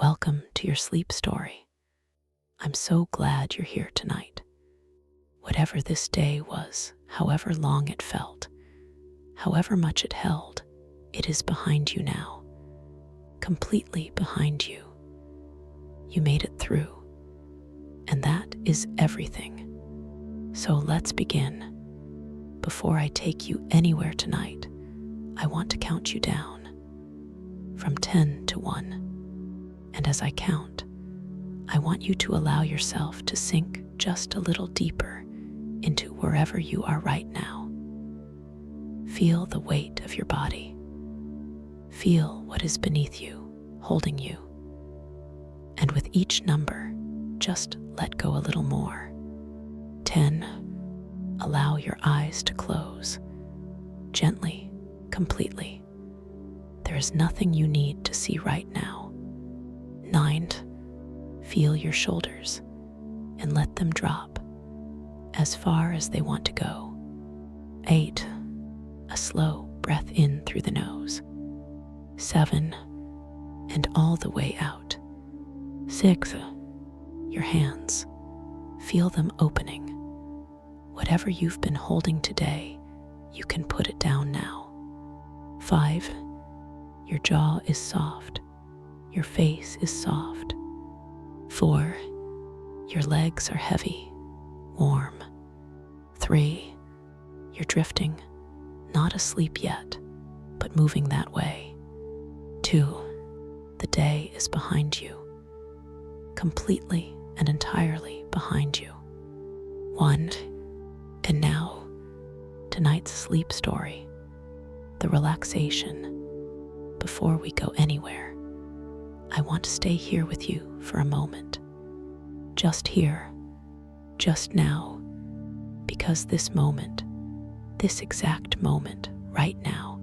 Welcome to your sleep story. I'm so glad you're here tonight. Whatever this day was, however long it felt, however much it held, it is behind you now, completely behind you. You made it through, and that is everything. So let's begin. Before I take you anywhere tonight, I want to count you down from 10 to 1. And as I count, I want you to allow yourself to sink just a little deeper into wherever you are right now. Feel the weight of your body. Feel what is beneath you, holding you. And with each number, just let go a little more. 10. Allow your eyes to close. Gently, completely. There is nothing you need to see right now. 9. Feel your shoulders and let them drop as far as they want to go. 8. A slow breath in through the nose. 7. And all the way out. 6. Your hands. Feel them opening. Whatever you've been holding today, you can put it down now. 5. Your jaw is soft. Your face is soft. 4. Your legs are heavy, warm. 3. You're drifting, not asleep yet, but moving that way. 2. The day is behind you, completely and entirely behind you. 1. And now, tonight's sleep story, the relaxation. Before we go anywhere, I want to stay here with you for a moment. Just here, just now, because this moment, this exact moment right now,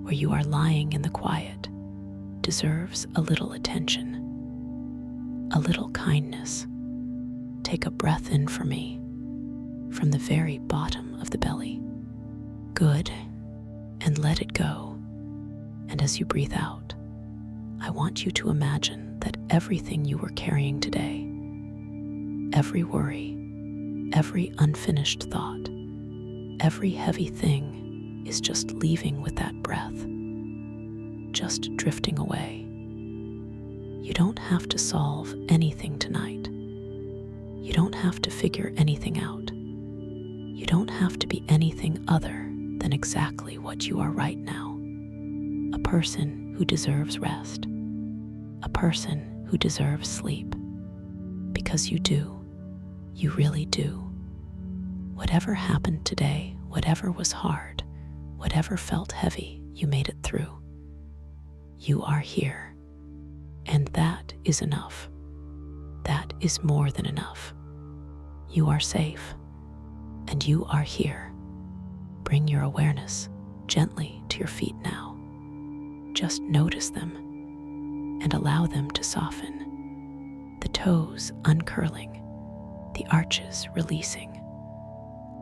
where you are lying in the quiet, deserves a little attention, a little kindness. Take a breath in for me, from the very bottom of the belly. Good, and let it go. And as you breathe out, I want you to imagine that everything you were carrying today, every worry, every unfinished thought, every heavy thing is just leaving with that breath, just drifting away. You don't have to solve anything tonight. You don't have to figure anything out. You don't have to be anything other than exactly what you are right now. A person who deserves rest. A person who deserves sleep. Because you do. You really do. Whatever happened today, whatever was hard, whatever felt heavy, you made it through. You are here. And that is enough. That is more than enough. You are safe. And you are here. Bring your awareness gently to your feet now. Just notice them and allow them to soften. The toes uncurling, the arches releasing.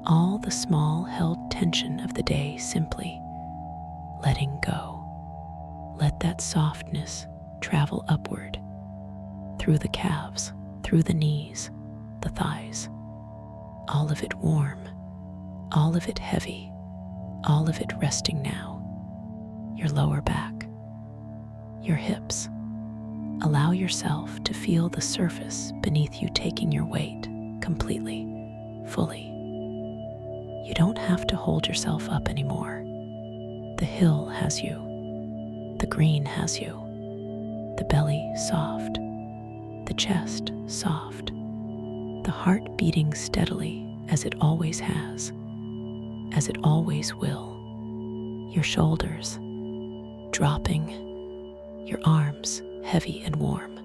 All the small held tension of the day simply letting go. Let that softness travel upward, through the calves, through the knees, the thighs. All of it warm, all of it heavy, all of it resting now. Your lower back, your hips. Allow yourself to feel the surface beneath you taking your weight completely, fully. You don't have to hold yourself up anymore. The hill has you. The green has you. The belly soft. The chest soft. The heart beating steadily as it always has, as it always will. Your shoulders dropping, your arms heavy and warm,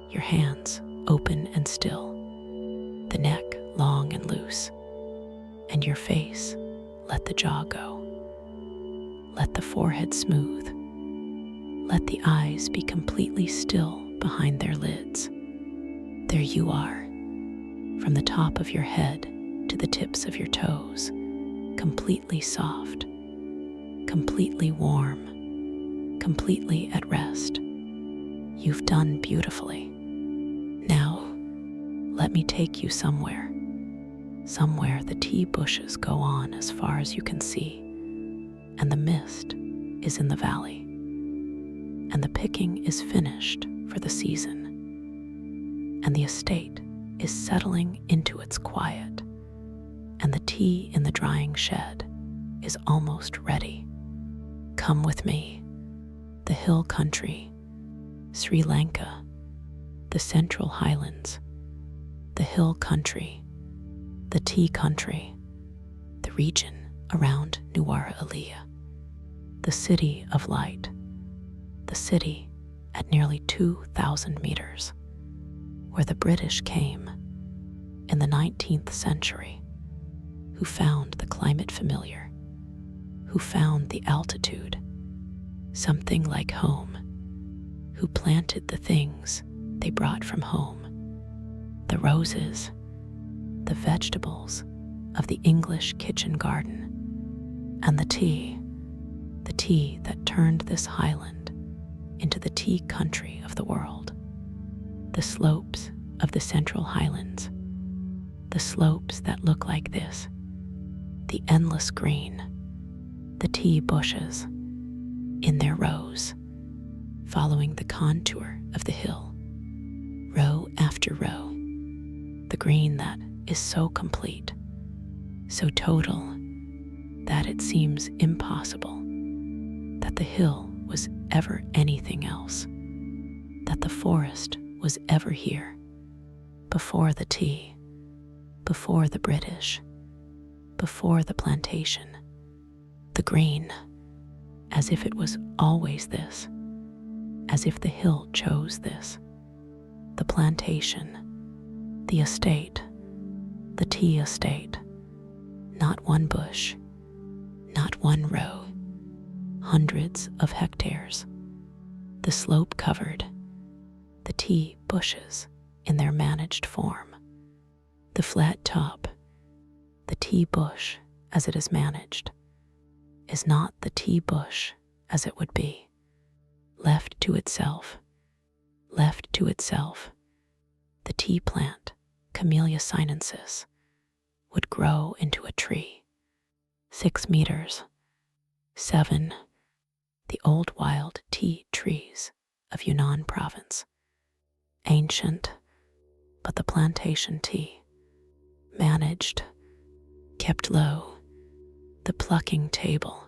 your hands open and still, the neck long and loose, and your face, let the jaw go. Let the forehead smooth. Let the eyes be completely still behind their lids. There you are, from the top of your head to the tips of your toes, completely soft, completely warm, completely at rest. You've done beautifully. Now, let me take you somewhere. Somewhere the tea bushes go on as far as you can see, and the mist is in the valley, and the picking is finished for the season, and the estate is settling into its quiet, and the tea in the drying shed is almost ready. Come with me. The hill country, Sri Lanka, the Central Highlands, the hill country, the tea country, the region around Nuwara Eliya, the city of light, the city at nearly 2,000 meters, where the British came in the 19th century, who found the climate familiar, who found the altitude something like home, who planted the things they brought from home, the roses, the vegetables of the English kitchen garden, and the tea that turned this highland into the tea country of the world. The slopes of the Central Highlands, the slopes that look like this, the endless green, the tea bushes in their rows, following the contour of the hill, row after row, the green that is so complete, so total, that it seems impossible that the hill was ever anything else, that the forest was ever here, before the tea, before the British, before the plantation. The green, as if it was always this, as if the hill chose this. The plantation, the estate, the tea estate, not one bush, not one row, hundreds of hectares, the slope covered, the tea bushes in their managed form, the flat top, the tea bush as it is managed, is not the tea bush as it would be. Left to itself, the tea plant, Camellia sinensis, would grow into a tree, 6 meters, 7, the old wild tea trees of Yunnan province, ancient, but the plantation tea, managed, kept low, the plucking table,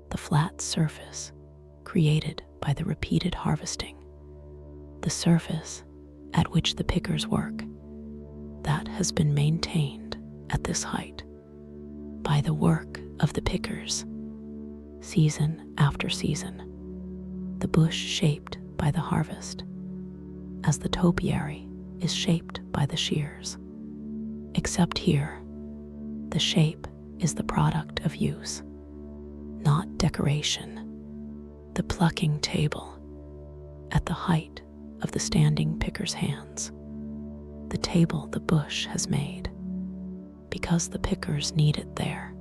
the flat surface created by the repeated harvesting, the surface at which the pickers work, that has been maintained at this height by the work of the pickers, season after season, the bush shaped by the harvest, as the topiary is shaped by the shears. Except here, the shape is the product of use, not decoration. The plucking table, at the height of the standing picker's hands, the table the bush has made, because the pickers need it there.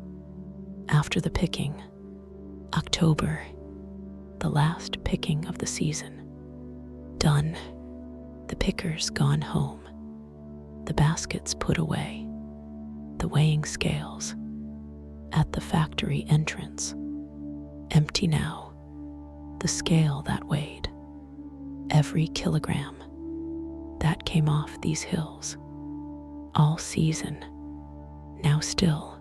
After the picking, October, the last picking of the season, done, the pickers gone home, the baskets put away, the weighing scales at the factory entrance, empty now, the scale that weighed every kilogram that came off these hills all season, now still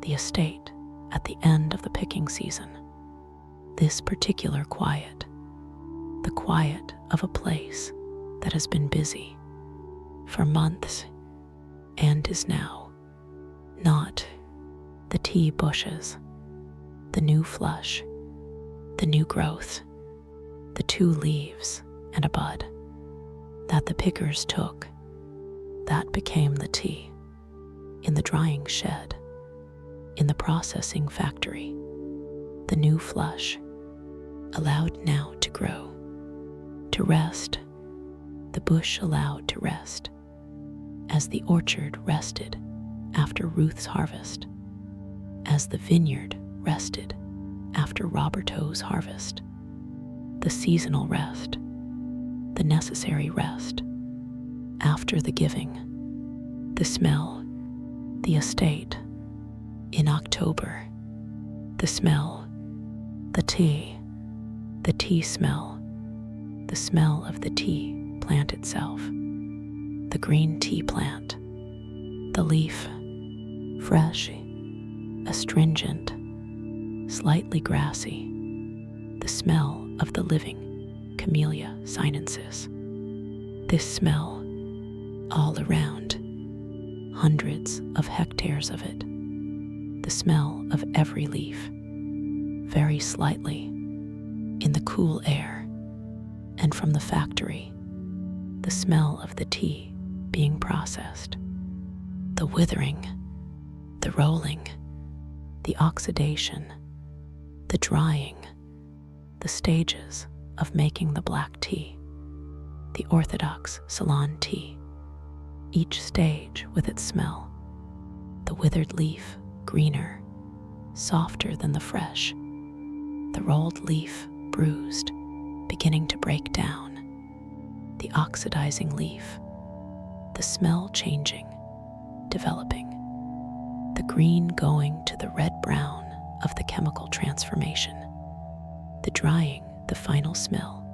the estate at the end of the picking season, this particular quiet, the quiet of a place that has been busy for months and is now not the tea bushes, the new flush, the new growth, the 2 leaves and a bud that the pickers took, that became the tea in the drying shed, in the processing factory, the new flush, allowed now to grow, to rest, the bush allowed to rest, as the orchard rested after Ruth's harvest, as the vineyard rested after Roberto's harvest, the seasonal rest, the necessary rest. After the giving, the smell, the estate. In October, the smell, the tea smell, the smell of the tea plant itself, the green tea plant, the leaf, fresh, astringent, slightly grassy, the smell of the living Camellia sinensis. This smell, all around, hundreds of hectares of it, the smell of every leaf, very slightly, in the cool air, and from the factory, the smell of the tea being processed, the withering, the rolling, the oxidation, the drying, the stages of making the black tea, the orthodox Ceylon tea, each stage with its smell, the withered leaf greener, softer than the fresh, the rolled leaf bruised, beginning to break down, the oxidizing leaf, the smell changing, developing, the green going to the red-brown of the chemical transformation, the drying, the final smell,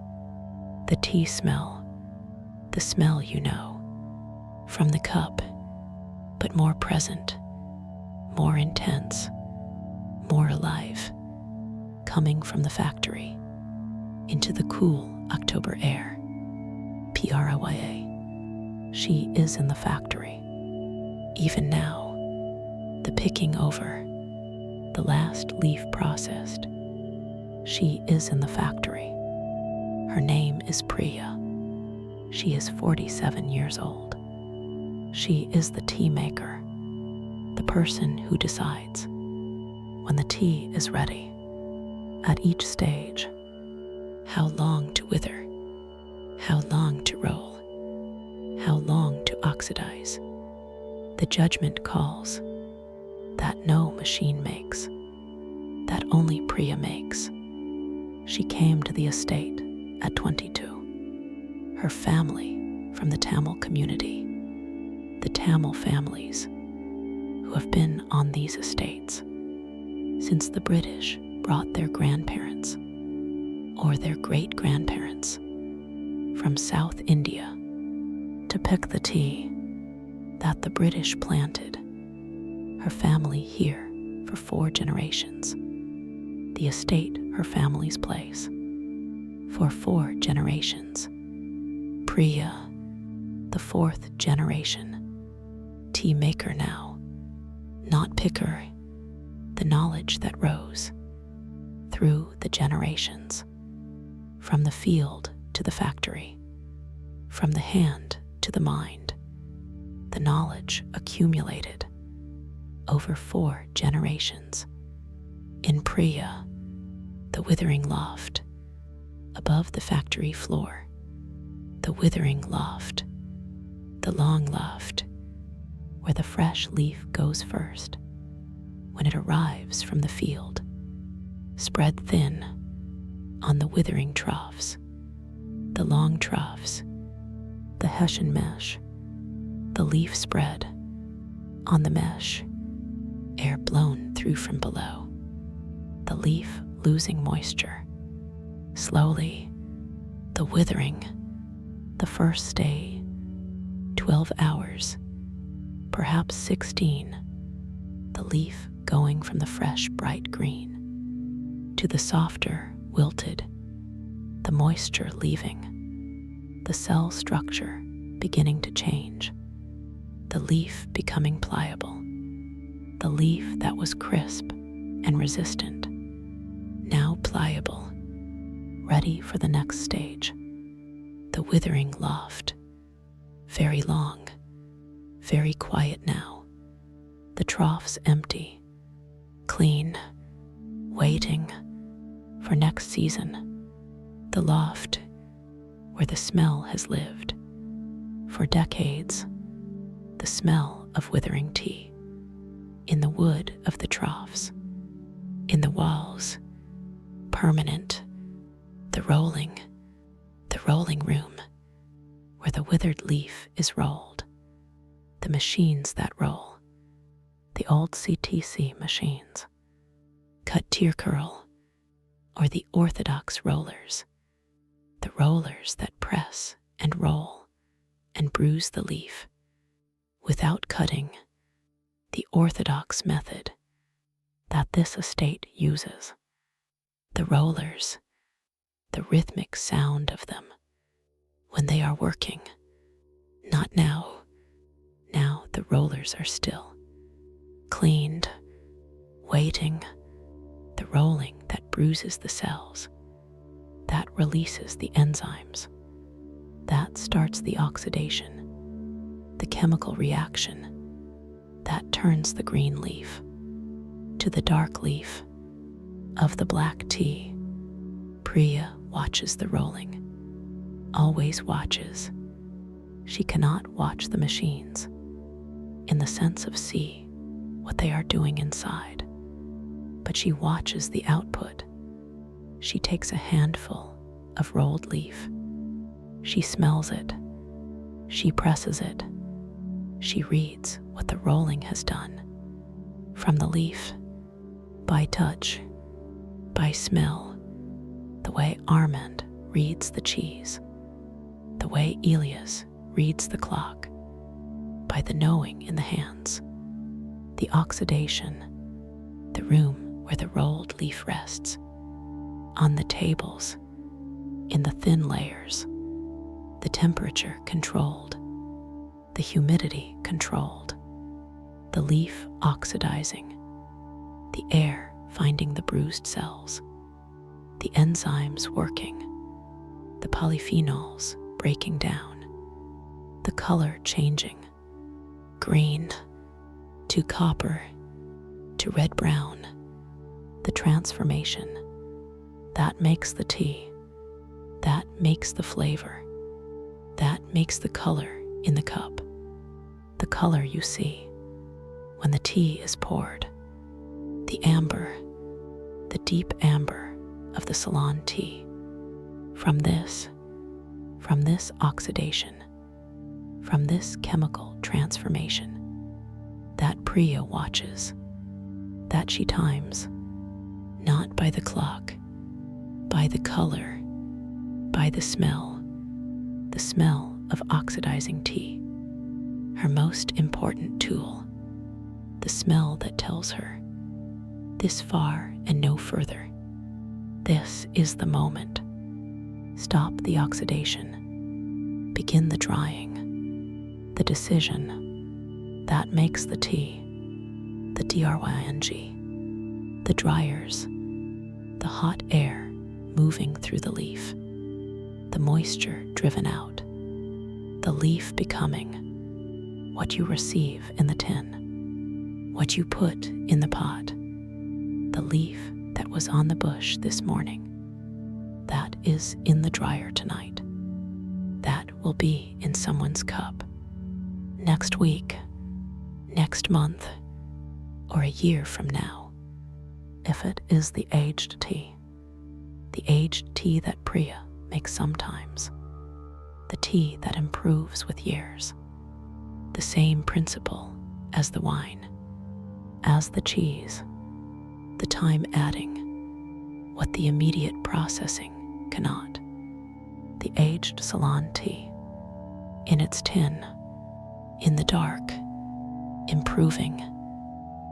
the tea smell, the smell you know, from the cup, but more present, more intense, more alive, coming from the factory into the cool October air. Prya, she is in the factory. Even now, the picking over, the last leaf processed, she is in the factory. Her name is Priya. She is 47 years old. She is the tea maker, the person who decides when the tea is ready, at each stage, how long to wither, how long to roll, how long to oxidize. The judgment calls that no machine makes, that only Priya makes. She came to the estate at 22. Her family from the Tamil community, the Tamil families who have been on these estates since the British brought their grandparents or their great-grandparents from South India to pick the tea that the British planted. Her family here for 4 generations. The estate her family's place for 4 generations. Priya, the 4th generation. Tea maker now, not picker. The knowledge that rose through the generations, from the field to the factory, from the hand to the mind, the knowledge accumulated over 4 generations. In Priya, the withering loft, above the factory floor, the withering loft, the long loft, where the fresh leaf goes first, when it arrives from the field, spread thin on the withering troughs, the long troughs, the hessian mesh, the leaf spread on the mesh, air blown through from below, the leaf losing moisture. Slowly, the withering, the first day, 12 hours, perhaps 16, the leaf going from the fresh bright green to the softer wilted, the moisture leaving, the cell structure beginning to change, the leaf becoming pliable, the leaf that was crisp and resistant, now pliable, ready for the next stage, the withering loft, very long, very quiet now, the troughs empty, clean, waiting for next season, the loft where the smell has lived for decades, the smell of withering tea, in the wood of the troughs, in the walls, permanent, the rolling room, the withered leaf is rolled, the machines that roll, the old CTC machines, cut tear curl, or the orthodox rollers, the rollers that press and roll and bruise the leaf without cutting, the orthodox method that this estate uses. The rollers, the rhythmic sound of them when they are working. Not now. Now the rollers are still, cleaned, waiting, the rolling that bruises the cells, that releases the enzymes, that starts the oxidation, the chemical reaction, that turns the green leaf to the dark leaf of the black tea. Priya watches the rolling, always watches. She cannot watch the machines in the sense of see what they are doing inside, but she watches the output. She takes a handful of rolled leaf. She smells it. She presses it. She reads what the rolling has done from the leaf, by touch, by smell, the way Armand reads the cheese, the way Elias reads the clock, by the knowing in the hands, the oxidation, the room where the rolled leaf rests, on the tables, in the thin layers, the temperature controlled, the humidity controlled, the leaf oxidizing, the air finding the bruised cells, the enzymes working, the polyphenols breaking down, the color changing, green to copper to red-brown, the transformation that makes the tea, that makes the flavor, that makes the color in the cup, the color you see when the tea is poured, the amber, the deep amber of the Ceylon tea. From this oxidation, from this chemical transformation, that Priya watches, that she times, not by the clock, by the color, by the smell of oxidizing tea, her most important tool, the smell that tells her, this far and no further. This is the moment. Stop the oxidation. Begin the drying. The decision that makes the tea, the drying, the dryers, the hot air moving through the leaf, the moisture driven out, the leaf becoming what you receive in the tin, what you put in the pot, the leaf that was on the bush this morning, that is in the dryer tonight, that will be in someone's cup next week, next month, or a year from now, if it is the aged tea that Priya makes sometimes, the tea that improves with years, the same principle as the wine, as the cheese, the time adding what the immediate processing cannot, the aged Ceylon tea, in its tin, in the dark, improving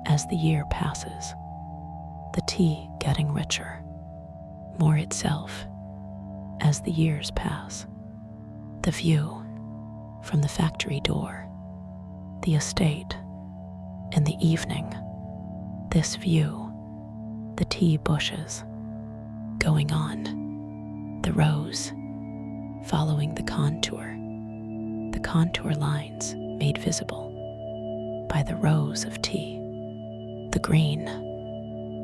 as the year passes, the tea getting richer, more itself as the years pass. The view from the factory door, the estate, in the evening, this view, the tea bushes, going on, the rows, following the contour lines made visible by the rows of tea, the green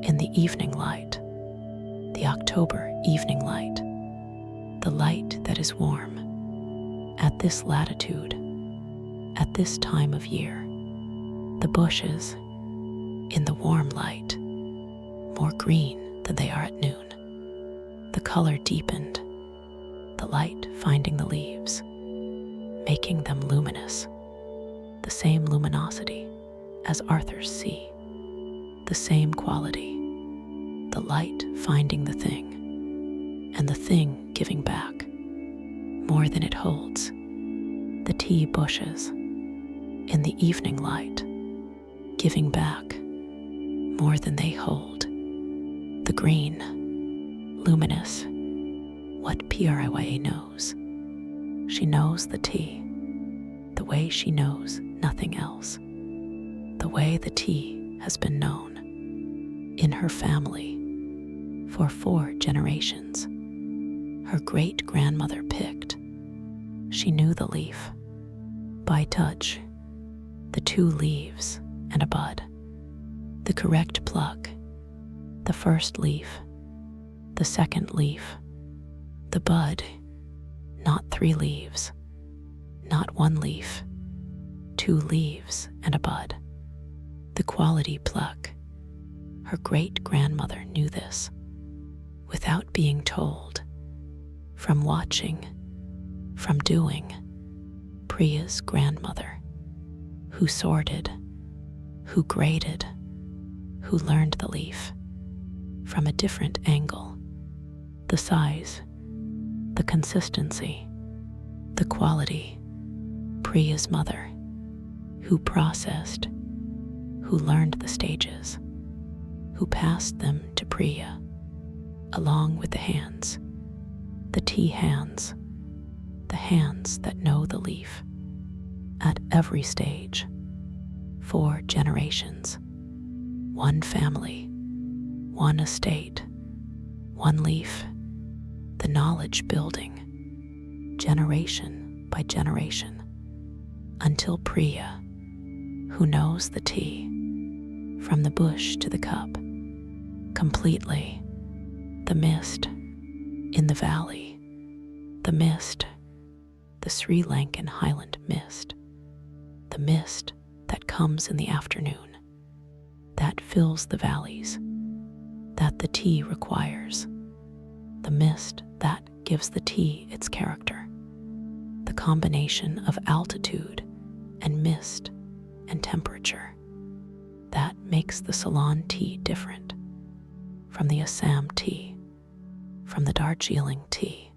in the evening light, the October evening light, the light that is warm at this latitude, at this time of year, the bushes in the warm light, more green than they are at noon, the color deepened, the light finding the leaves, making them luminous, the same luminosity as Arthur's sea, the same quality, the light finding the thing, and the thing giving back more than it holds. The tea bushes in the evening light, giving back more than they hold. The green, luminous, what Priya knows. She knows the tea, the way she knows nothing else, the way the tea has been known in her family for 4 generations. Her great-grandmother picked. She knew the leaf by touch, the 2 leaves and a bud, the correct pluck, the first leaf, the second leaf, the bud, not 3 leaves, not 1 leaf, 2 leaves and a bud, the quality pluck. Her great-grandmother knew this without being told, from watching, from doing. Priya's grandmother, who sorted, who graded, who learned the leaf from a different angle, the size, the consistency, the quality. Priya's mother, who processed, who learned the stages, who passed them to Priya, along with the hands, the tea hands, the hands that know the leaf, at every stage. 4 generations, 1 family, 1 estate, 1 leaf, the knowledge building, generation by generation, until Priya, who knows the tea, from the bush to the cup, completely, the mist in the valley, the mist, the Sri Lankan highland mist, the mist that comes in the afternoon, that fills the valleys, that the tea requires, the mist that gives the tea its character, the combination of altitude and mist and temperature that makes the Ceylon tea different from the Assam tea, from the Darjeeling tea,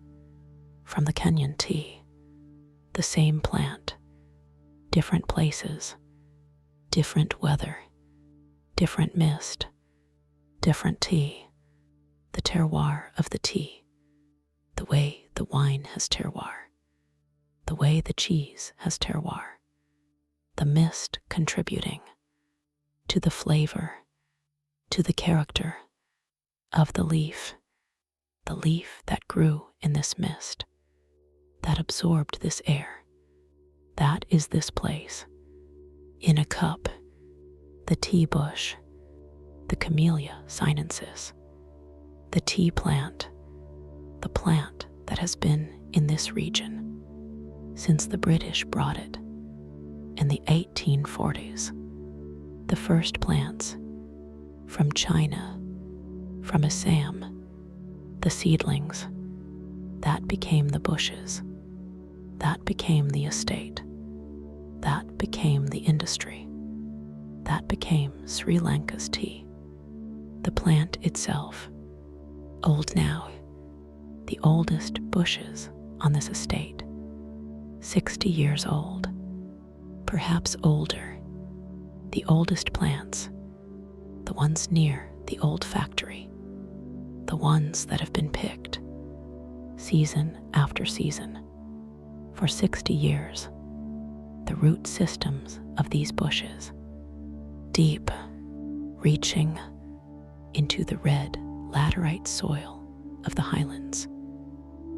from the Kenyan tea. The same plant, different places, different weather, different mist, different tea, the terroir of the tea, the way the wine has terroir, the way the cheese has terroir, the mist contributing to the flavor, to the character of the leaf that grew in this mist, that absorbed this air. That is this place. In a cup, the tea bush, the Camellia sinensis, the tea plant, the plant that has been in this region since the British brought it in the 1840s. The first plants from China, from Assam, the seedlings, that became the bushes, that became the estate, that became the industry, that became Sri Lanka's tea. The plant itself, old now, the oldest bushes on this estate, 60 years old, perhaps older, the oldest plants, the ones near the old factory, the ones that have been picked season after season for 60 years, the root systems of these bushes, deep, reaching into the red laterite soil of the highlands,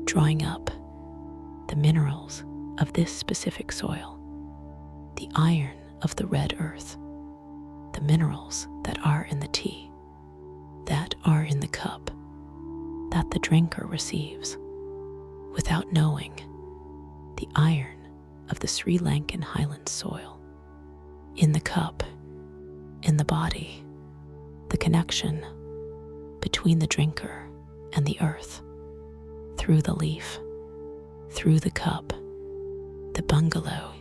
drawing up the minerals of this specific soil, the iron of the red earth, the minerals that are in the tea, that are in the cup, that the drinker receives without knowing, the iron of the Sri Lankan highland soil, in the cup, in the body, the connection between the drinker and the earth, through the leaf, through the cup, The bungalow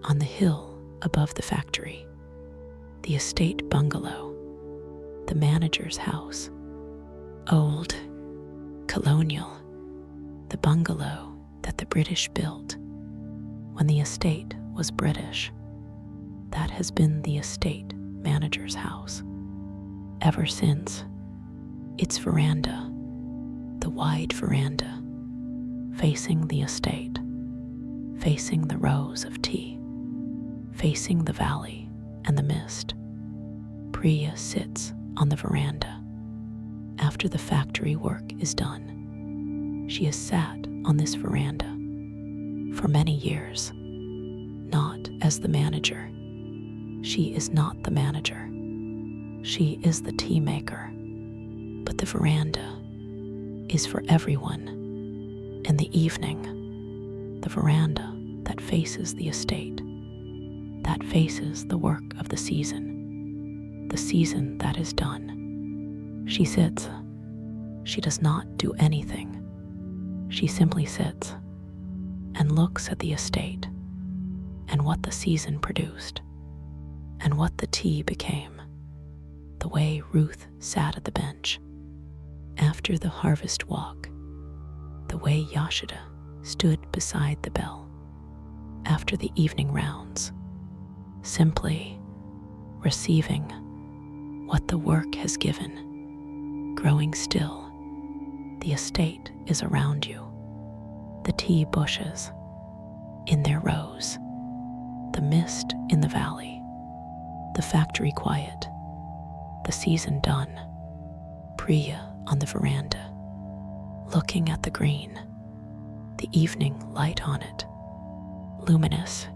on the hill above the factory, the estate bungalow, the manager's house, old, colonial, the bungalow that the British built when the estate was British. That has been the estate manager's house ever since. Its veranda, the wide veranda, facing the estate, facing the rows of tea, facing the valley and the mist. Priya sits on the veranda after the factory work is done. She has sat on this veranda for many years, not as the manager. She is not the manager. She is the tea maker. But the veranda is for everyone. In the evening, the veranda that faces the estate, that faces the work of the season that is done. She sits. She does not do anything. She simply sits and looks at the estate and what the season produced and what the tea became. The way Ruth sat at the bench after the harvest walk, the way Yashida stood beside the bell after the evening rounds, simply receiving what the work has given, growing still. The estate is around you, the tea bushes in their rows, the mist in the valley, the factory quiet, the season done. Priya on the veranda, looking at the green, the evening light on it, luminous,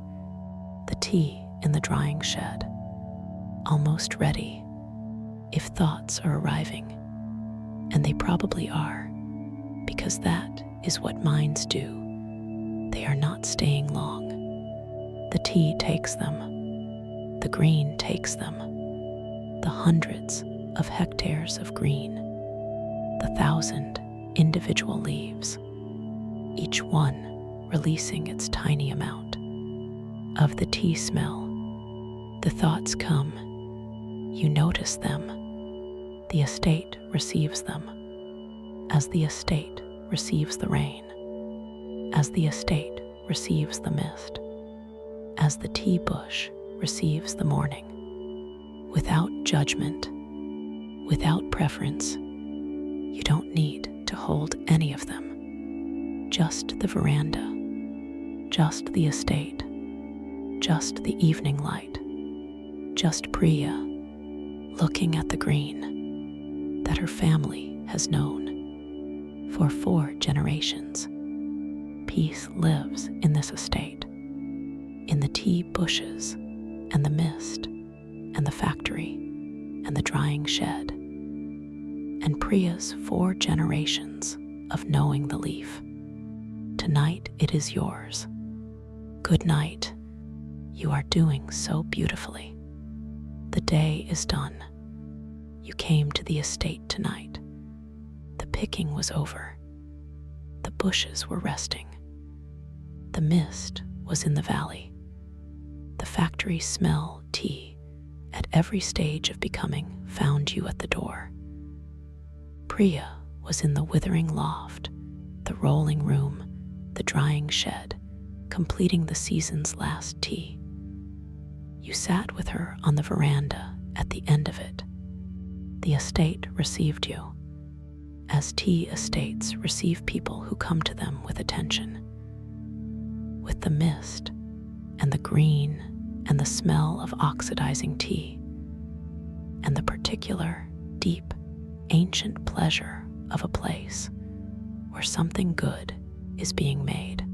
the tea in the drying shed, almost ready, if thoughts are arriving, and they probably are, because that is what minds do. They are not staying long. The tea takes them, the green takes them, the hundreds of hectares of green, the 1,000 individual leaves, each one releasing its tiny amount of the tea smell. The thoughts come, you notice them, the estate receives them, as the estate receives the rain, as the estate receives the mist, as the tea bush receives the morning, without judgment, without preference. You don't need to hold any of them. Just the veranda, just the estate, just the evening light, just Priya looking at the green that her family has known for 4 generations. Peace lives in this estate, in the tea bushes and the mist and the factory and the drying shed, and Priya's 4 generations of knowing the leaf. Tonight it is yours. Good night. You are doing so beautifully. The day is done. You came to the estate tonight. The picking was over. The bushes were resting. The mist was in the valley. The factory smell tea at every stage of becoming found you at the door. Priya was in the withering loft, the rolling room, the drying shed, completing the season's last tea. You sat with her on the veranda at the end of it. The estate received you, as tea estates receive people who come to them with attention. With the mist and the green and the smell of oxidizing tea, and the particular, deep, ancient pleasure of a place where something good is being made.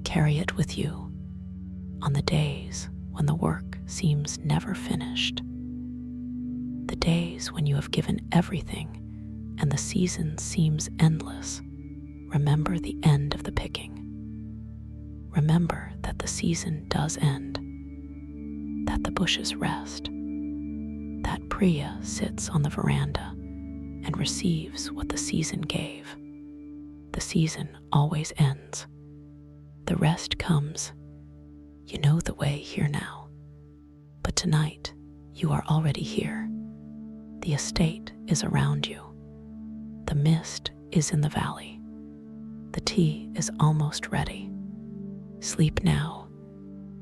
Carry it with you on the days when the work seems never finished, the days when you have given everything and the season seems endless. Remember the end of the picking. Remember that the season does end, that the bushes rest, that Priya sits on the veranda and receives what the season gave. The season always ends. The rest comes. You know the way here now. But tonight, you are already here. The estate is around you. The mist is in the valley. The tea is almost ready. Sleep now,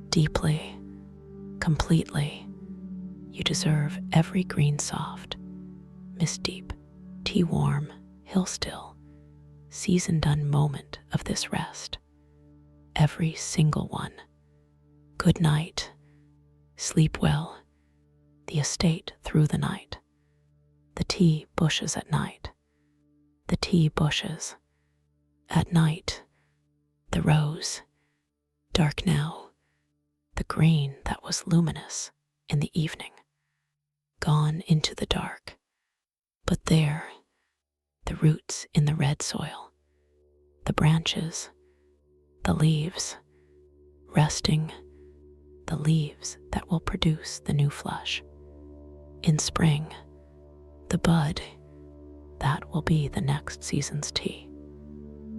deeply, completely. You deserve every green soft, mist deep, tea warm, hill still, season done moment of this rest. Every single one. Good night. Sleep well. The estate through the night. The tea bushes at night. The tea bushes. At night. The rose. Dark now. The green that was luminous in the evening. Gone into the dark. But there, the roots in the red soil. The branches. The leaves. Resting. The leaves that will produce the new flush. In spring, the bud, that will be the next season's tea,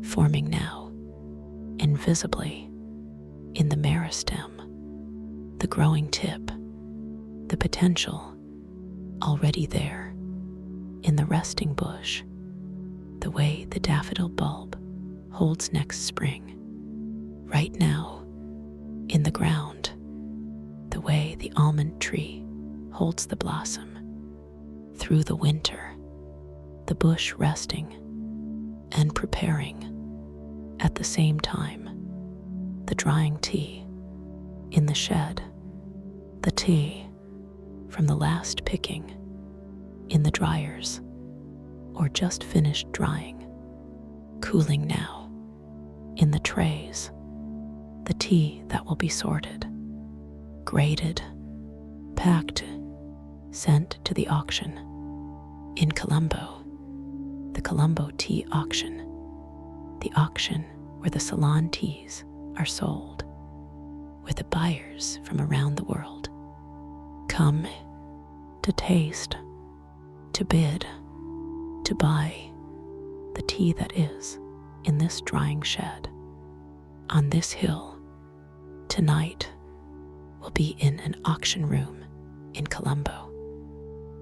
forming now, invisibly, in the meristem, the growing tip, the potential, already there, in the resting bush, the way the daffodil bulb holds next spring, right now, in the ground, the way the almond tree holds the blossom, through the winter, the bush resting and preparing at the same time, the drying tea in the shed, the tea from the last picking in the dryers or just finished drying, cooling now in the trays, the tea that will be sorted, graded, packed, sent to the auction. In Colombo, the Colombo Tea Auction, the auction where the Ceylon teas are sold, where the buyers from around the world come to taste, to bid, to buy the tea that is in this drying shed. On this hill, tonight, will be in an auction room in Colombo.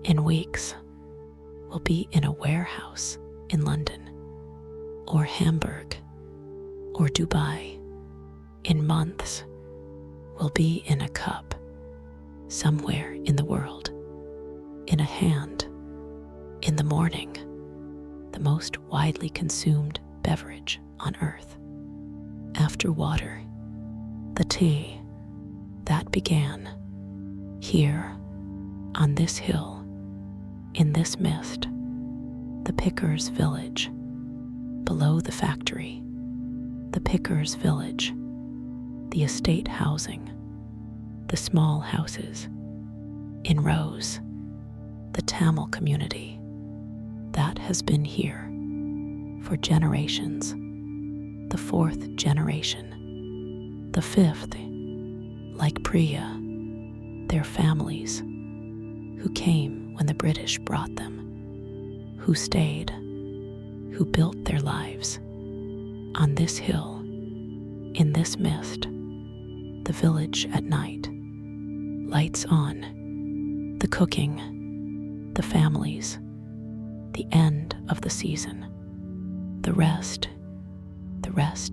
In weeks, will be in a warehouse in London, or Hamburg, or Dubai. In months, will be in a cup, somewhere in the world, in a hand, in the morning, the most widely consumed beverage on earth. After water, the tea, that began here on this hill, in this mist, the picker's village, below the factory, the picker's village, the estate housing, the small houses, in rows, the Tamil community that has been here for generations, the fourth generation, the fifth, like Priya, their families, who came when the British brought them, who stayed, who built their lives on this hill, in this mist, the village at night, lights on, the cooking, the families, the end of the season, the rest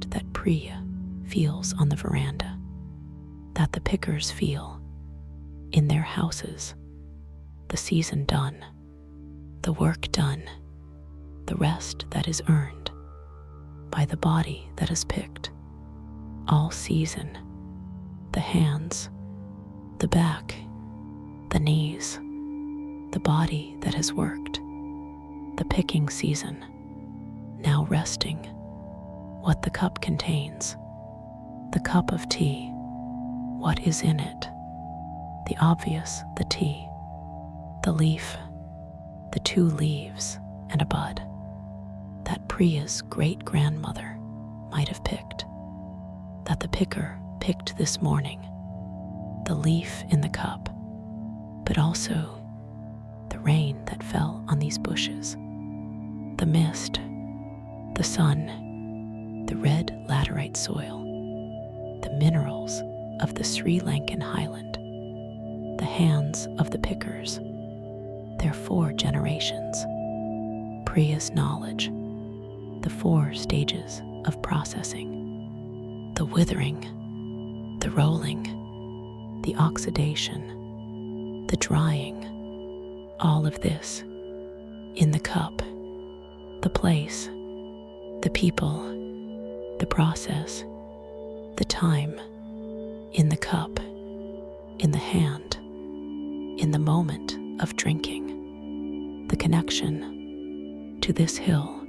that Priya feels on the veranda, that the pickers feel in their houses, the season done, the work done, the rest that is earned by the body that is picked, all season, the hands, the back, the knees, the body that has worked, the picking season, now resting, what the cup contains, the cup of tea, what is in it, the obvious, the tea, the leaf, the 2 leaves and a bud, that Priya's great-grandmother might have picked, that the picker picked this morning, the leaf in the cup, but also the rain that fell on these bushes, the mist, the sun, the red laterite soil, minerals of the Sri Lankan highland, the hands of the pickers, their 4 generations, Priya's knowledge, the 4 stages of processing, the withering, the rolling, the oxidation, the drying, all of this in the cup, the place, the people, the process, the time, in the cup, in the hand, in the moment of drinking, the connection to this hill,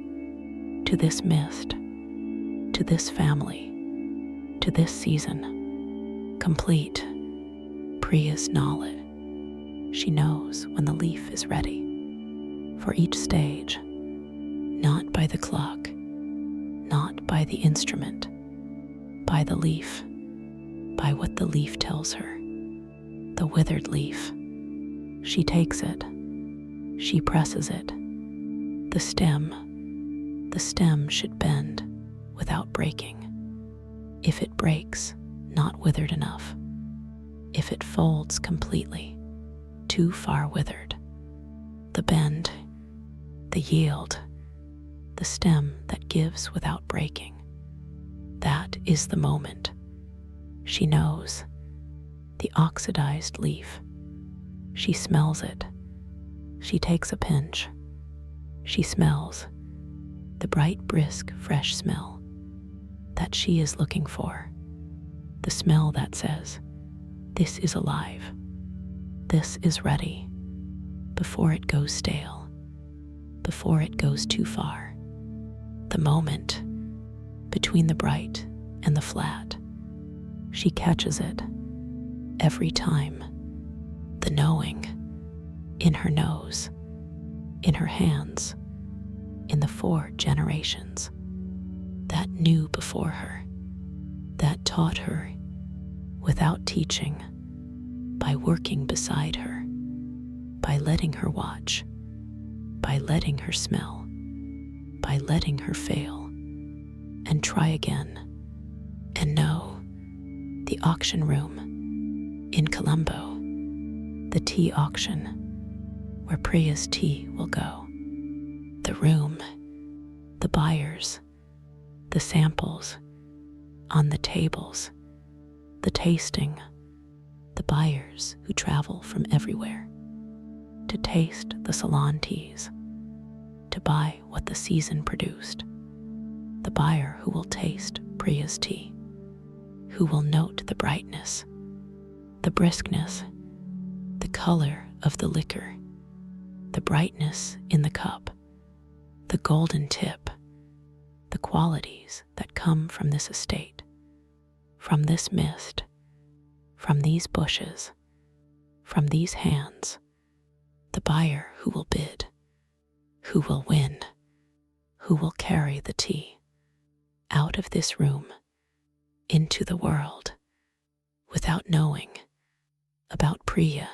to this mist, to this family, to this season, complete. Priya's knowledge. She knows when the leaf is ready for each stage, not by the clock, not by the instrument, by the leaf, by what the leaf tells her. The withered leaf. She takes it. She presses it. The stem should bend without breaking. If it breaks, not withered enough. If it folds completely, too far withered. The bend, the yield, the stem that gives without breaking. That is the moment. She knows. The oxidized leaf. She smells it. She takes a pinch. She smells the bright, brisk, fresh smell that she is looking for. The smell that says, this is alive. This is ready. Before it goes stale. Before it goes too far. The moment between the bright and the flat. She catches it every time. The knowing in her nose, in her hands, in the 4 generations that knew before her, that taught her without teaching, by working beside her, by letting her watch, by letting her smell, by letting her fail and try again. And know the auction room in Colombo, the tea auction where Priya's tea will go. The room, the buyers, the samples on the tables, the tasting, the buyers who travel from everywhere to taste the Ceylon teas, to buy what the season produced. The buyer who will taste Priya's tea, who will note the brightness, the briskness, the color of the liquor, the brightness in the cup, the golden tip, the qualities that come from this estate, from this mist, from these bushes, from these hands. The buyer who will bid, who will win, who will carry the tea out of this room into the world without knowing about Priya,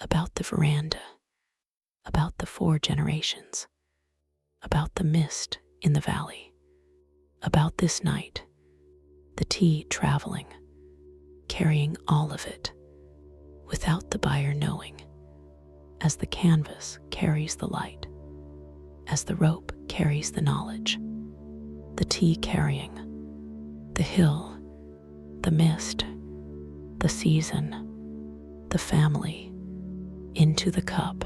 about the veranda, about the 4 generations, about the mist in the valley, about this night, the tea traveling, carrying all of it without the buyer knowing, as the canvas carries the light, as the rope carries the knowledge, the tea carrying, the hill, the mist, the season, the family, into the cup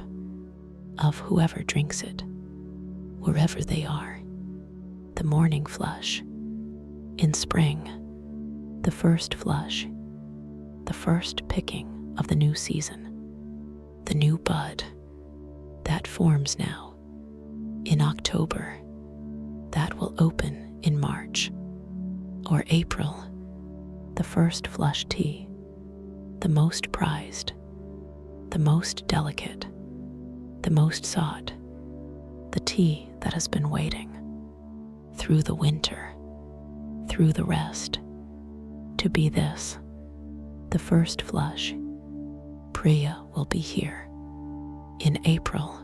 of whoever drinks it, wherever they are. The morning flush, in spring, the first flush, the first picking of the new season, the new bud that forms now in October, that will open in March or April, the first flush tea, the most prized, the most delicate, the most sought, the tea that has been waiting through the winter, through the rest, to be this, the first flush. Priya will be here. In April,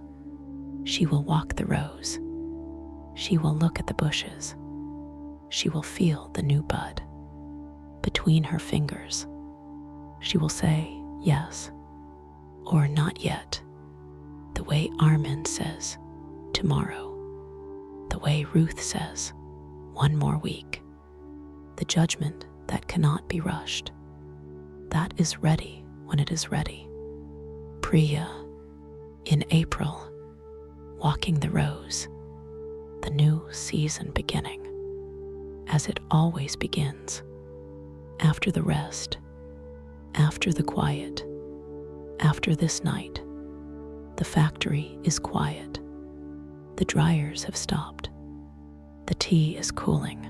she will walk the rows. She will look at the bushes. She will feel the new bud between between her fingers. She will say yes or not yet, the way Armin says tomorrow, the way Ruth says one more week. The judgment that cannot be rushed, that is ready when it is ready. Priya, in April, walking the rows, the new season beginning, as it always begins, after the rest, after the quiet, after this night. The factory is quiet. The dryers have stopped. The tea is cooling.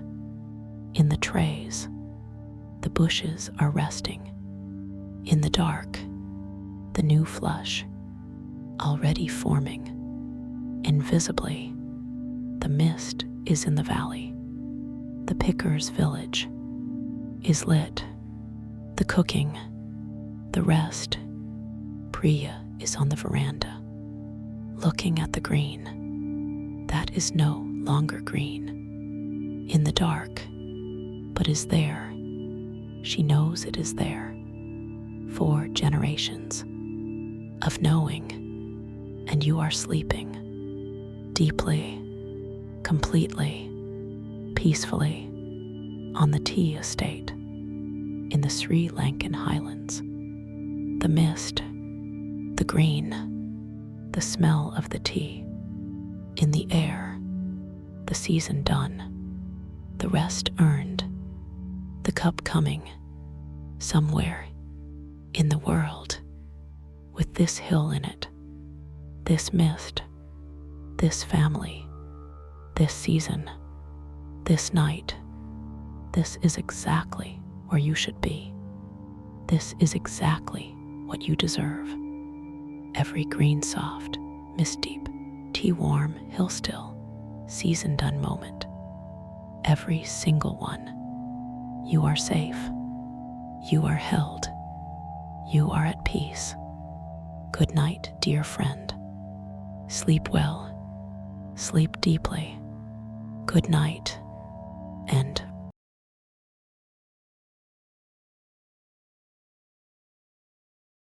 In the trays, the bushes are resting. In the dark, the new flush, already forming. Invisibly, the mist is in the valley. The picker's village is lit. The cooking, the rest. Priya is on the veranda, looking at the green that is no longer green. In the dark, but is there. She knows it is there. 4 generations of knowing, and you are sleeping deeply, completely, peacefully on the tea estate in the Sri Lankan highlands. The mist, the green, the smell of the tea in the air, the season done, the rest earned, the cup coming somewhere in the world with this hill in it, this mist, this family, this season, this night. This is exactly where you should be. This is exactly what you deserve. Every green soft, mist deep, tea warm, hill still, season done moment. Every single one. You are safe. You are held. You are at peace. Good night, dear friend. Sleep well. Sleep deeply. Good night, and